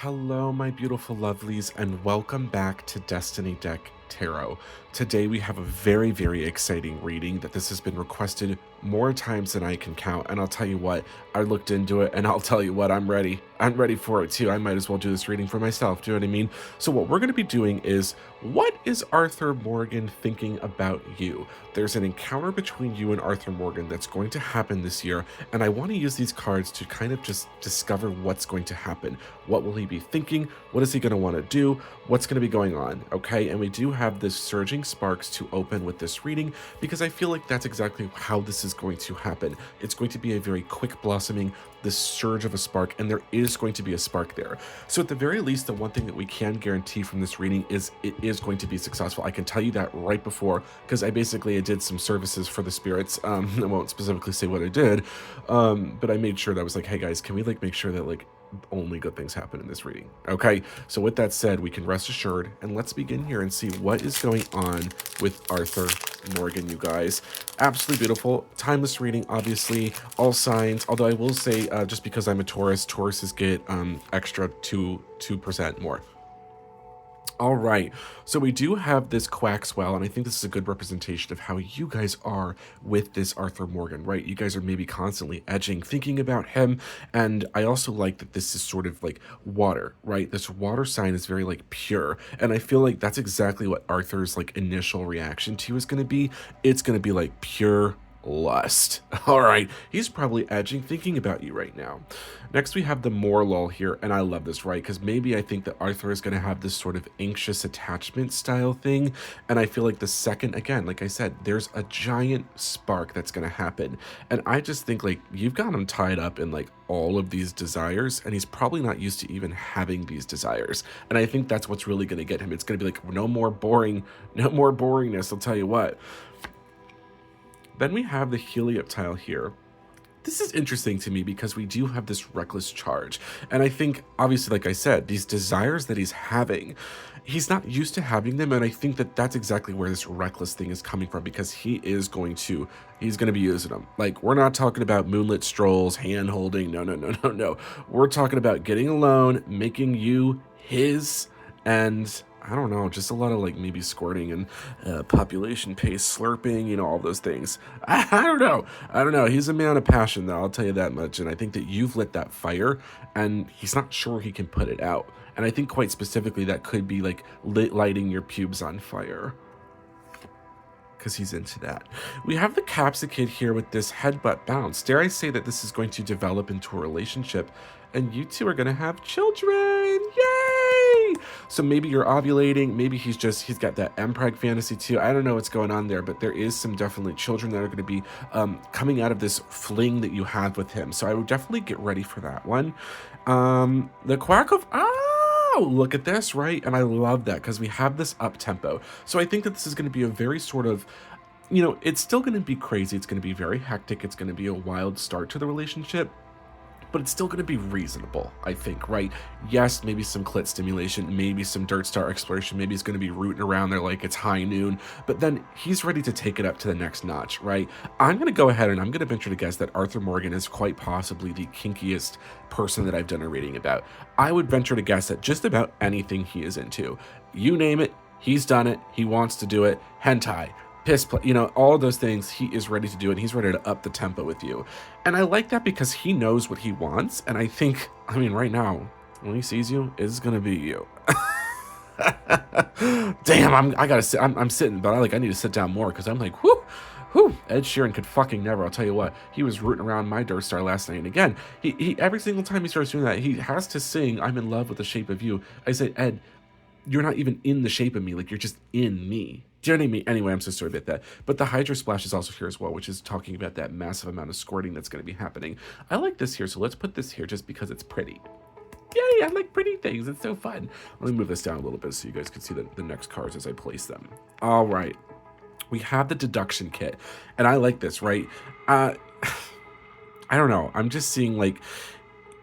Hello, my beautiful lovelies, and welcome back to Destiny Deck Tarot. Today we have a very, very exciting reading that this has been requested more times than I can count. And I'll tell you what, I looked into it and I'll tell you what, I'm ready. I'm ready for it too. I might as well do this reading for myself. Do you know what I mean? So what we're going to be doing is, what is Arthur Morgan thinking about you? There's an encounter between you and Arthur Morgan that's going to happen this year. And I want to use these cards to kind of just discover what's going to happen. What will he be thinking? What is he going to want to do? What's going to be going on? Okay. And we do have this surging sparks to open with this reading because I feel like that's exactly how this is going to happen. It's going to be a very quick blossoming, this surge of a spark, and there is going to be a spark there. So at the very least, the one thing that we can guarantee from this reading is it is going to be successful. I can tell you that right before, because I did some services for the spirits. I won't specifically say what I did, but I made sure that I was like, hey guys, can we make sure that only good things happen in this reading? Okay, so with that said, we can rest assured, and let's begin here and see what is going on with Arthur Morgan, you guys. Absolutely beautiful, timeless reading, obviously, all signs, although I will say, just because I'm a Taurus, Tauruses get extra 2% more. All right, so we do have this Quackswell, and I think this is a good representation of how you guys are with this Arthur Morgan, right? You guys are maybe constantly edging, thinking about him, and I also like that this is sort of like water, right? This water sign is very pure, and I feel like that's exactly what Arthur's initial reaction to you is going to be. It's going to be pure lust. All right, he's probably edging, thinking about you right now. Next, we have the Morlull here, and I love this, right? Because maybe I think that Arthur is going to have this sort of anxious attachment style thing, and I feel like the second, again, like I said, there's a giant spark that's going to happen, and I just think you've got him tied up in all of these desires, and he's probably not used to even having these desires, and I think that's what's really going to get him. It's going to be no more boringness, I'll tell you what. Then we have the Helioptile here. This is interesting to me because we do have this reckless charge. And I think, obviously, like I said, these desires that he's having, he's not used to having them. And I think that that's exactly where this reckless thing is coming from, because he's going to be using them. We're not talking about moonlit strolls, hand holding. No. We're talking about getting alone, making you his, and I don't know, just a lot of maybe squirting and population pace slurping, all those things. I don't know. He's a man of passion, though, I'll tell you that much. And I think that you've lit that fire, and he's not sure he can put it out. And I think quite specifically that could be lighting your pubes on fire, because he's into that. We have the Capsicid here with this headbutt bounce. Dare I say that this is going to develop into a relationship, and you two are going to have children. Yay! So maybe you're ovulating. Maybe he's got that MPreg fantasy too. I don't know what's going on there, but there is some definitely children that are going to be coming out of this fling that you have with him. So I would definitely get ready for that one. The Quack of... Oh, look at this, right? And I love that because we have this up tempo. So I think that this is going to be a very sort of, it's still going to be crazy. It's going to be very hectic. It's going to be a wild start to the relationship, but it's still going to be reasonable, I think, right? Yes, maybe some clit stimulation, maybe some dirt star exploration, maybe he's going to be rooting around there like it's high noon, but then he's ready to take it up to the next notch, right? I'm going to go ahead and I'm going to venture to guess that Arthur Morgan is quite possibly the kinkiest person that I've done a reading about. I would venture to guess that just about anything he is into, you name it, he's done it, he wants to do it, hentai, piss play, all of those things, he is ready to do it. He's ready to up the tempo with you. And I like that because he knows what he wants. And I think, right now, when he sees you, it's going to be you. Damn, I'm sitting, but I need to sit down more because I'm whoo, Ed Sheeran could fucking never. I'll tell you what, he was rooting around my dirt star last night. And again, he every single time he starts doing that, he has to sing, I'm in love with the shape of you. I say, Ed, you're not even in the shape of me. You're just in me. Do you know what I mean? Anyway, I'm so sorry about that. But the Hydra Splash is also here as well, which is talking about that massive amount of squirting that's going to be happening. I like this here, so let's put this here just because it's pretty. Yay, I like pretty things. It's so fun. Let me move this down a little bit so you guys can see the next cards as I place them. All right. We have the deduction kit, and I like this, right? I don't know. I'm just seeing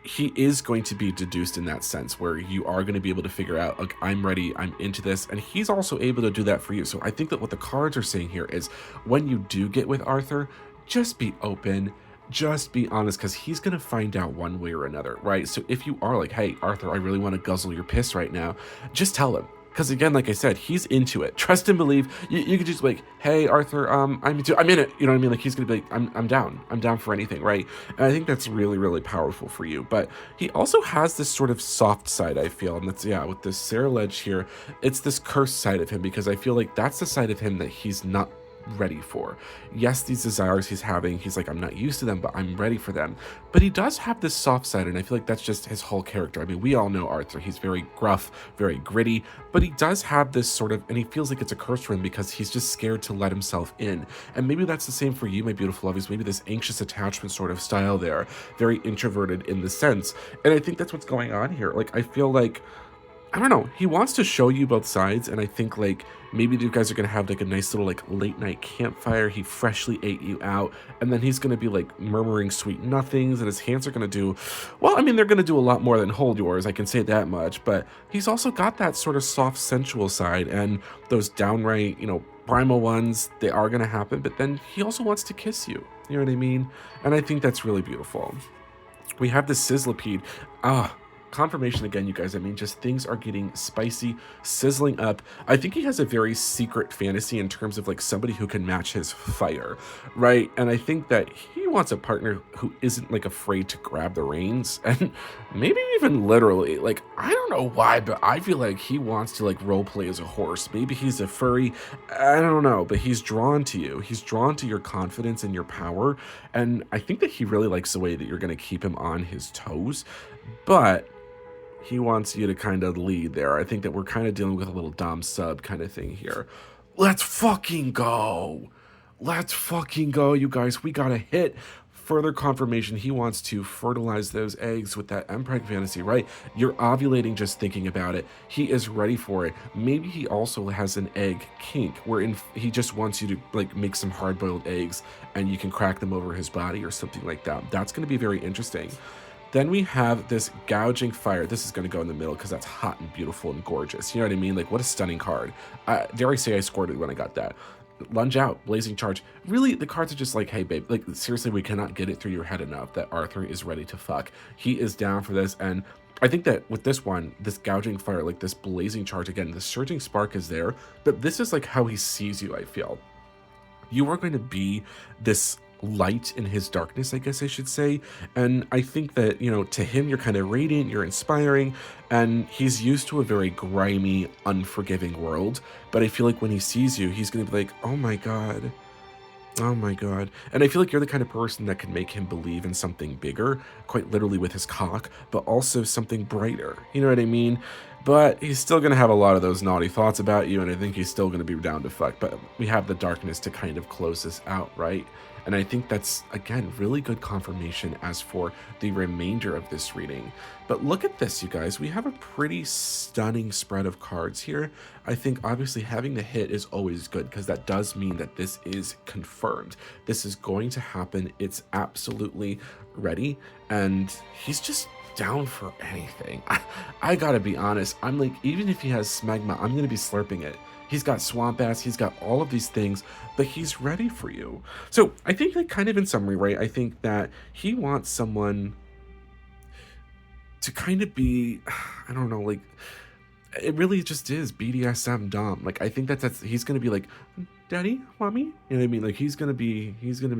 he is going to be deduced in that sense where you are going to be able to figure out, I'm ready, I'm into this. And he's also able to do that for you. So I think that what the cards are saying here is when you do get with Arthur, just be open, just be honest, because he's going to find out one way or another, right? So if you are like, hey, Arthur, I really want to guzzle your piss right now, just tell him. Because again, like I said, he's into it. Trust and believe. You could just be like, hey, Arthur, I'm in it. You know what I mean? Like he's gonna be like, I'm down. I'm down for anything, right? And I think that's really, really powerful for you. But he also has this sort of soft side, I feel, and that's with this Sarah Ledge here. It's this cursed side of him because I feel like that's the side of him that he's not ready for. Yes, these desires he's having, he's like, I'm not used to them, but I'm ready for them. But he does have this soft side, and I feel like that's just his whole character. I mean, we all know Arthur. He's very gruff, very gritty, but he does have this sort of, and he feels like it's a curse for him because he's just scared to let himself in. And maybe that's the same for you, my beautiful lovies. Maybe this anxious attachment sort of style there, very introverted in the sense. And I think that's what's going on here. Like, I feel like, I don't know, he wants to show you both sides, and I think like maybe you guys are gonna have like a nice little like late night campfire. He freshly ate you out, and then he's gonna be like murmuring sweet nothings, and his hands are gonna do, well, I mean, they're gonna do a lot more than hold yours, I can say that much, but he's also got that sort of soft sensual side, and those downright, primal ones, they are gonna happen, but then he also wants to kiss you. You know what I mean? And I think that's really beautiful. We have the Sizzlipede. Confirmation again, you guys. I mean, just things are getting spicy, sizzling up. I think he has a very secret fantasy in terms of like somebody who can match his fire, right? And I think that he wants a partner who isn't like afraid to grab the reins, and maybe even literally. Like, I don't know why, but I feel like he wants to like role play as a horse. Maybe he's a furry. I don't know, but he's drawn to you. He's drawn to your confidence and your power. And I think that he really likes the way that you're going to keep him on his toes. But he wants you to kind of lead there. I think that we're kind of dealing with a little dom sub kind of thing here. Let's fucking go. Let's fucking go, you guys. We got a hit. Further confirmation, he wants to fertilize those eggs with that impreg fantasy, right? You're ovulating just thinking about it. He is ready for it. Maybe he also has an egg kink wherein he just wants you to like make some hard-boiled eggs and you can crack them over his body or something like that. That's going to be very interesting. Then we have this gouging fire. This is going to go in the middle because that's hot and beautiful and gorgeous. You know what I mean? Like, what a stunning card. Dare I say I scored it when I got that. Lunge out, blazing charge. Really, the cards are just like, hey, babe, like, seriously, we cannot get it through your head enough that Arthur is ready to fuck. He is down for this. And I think that with this one, this gouging fire, like this blazing charge, again, the surging spark is there. But this is like how he sees you, I feel. You are going to be this light in his darkness, I guess I should say. And I think that, to him, you're kind of radiant, you're inspiring, and he's used to a very grimy, unforgiving world. But I feel like when he sees you, he's going to be like, oh my God. Oh my God. And I feel like you're the kind of person that can make him believe in something bigger, quite literally with his cock, but also something brighter. You know what I mean? But he's still going to have a lot of those naughty thoughts about you, and I think he's still going to be down to fuck. But we have the darkness to kind of close this out, right? And I think that's, again, really good confirmation as for the remainder of this reading. But look at this, you guys. We have a pretty stunning spread of cards here. I think, obviously, having the hit is always good because that does mean that this is confirmed. This is going to happen. It's absolutely ready. And he's just down for anything. I gotta be honest. I'm like, even if he has smegma, I'm gonna be slurping it. He's got swamp ass, he's got all of these things, but he's ready for you. So I think, like, kind of in summary, right, I think that he wants someone to kind of be, I don't know, like, it really just is BDSM dom. Like, I think that's he's gonna be like, daddy, mommy, you know what I mean? Like, he's gonna be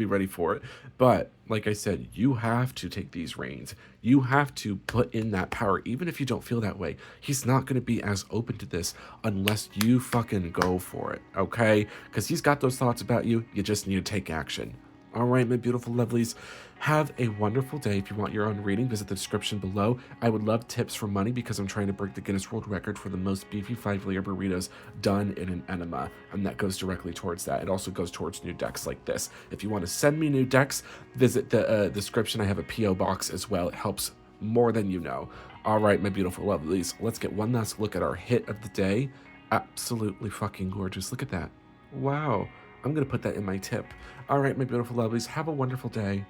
ready for it. But like I said, you have to take these reins. You have to put in that power, even if you don't feel that way. He's not gonna be as open to this unless you fucking go for it, okay? Because he's got those thoughts about you. You just need to take action. All right, my beautiful lovelies, have a wonderful day. If you want your own reading, visit the description below. I would love tips for money because I'm trying to break the Guinness World Record for the most beefy 5-layer burritos done in an enema, and that goes directly towards that. It also goes towards new decks like this. If you want to send me new decks, visit the description. I have a P.O. box as well. It helps more than you know. All right, my beautiful lovelies, let's get one last look at our hit of the day. Absolutely fucking gorgeous. Look at that. Wow. I'm going to put that in my tip. All right, my beautiful lovelies, have a wonderful day.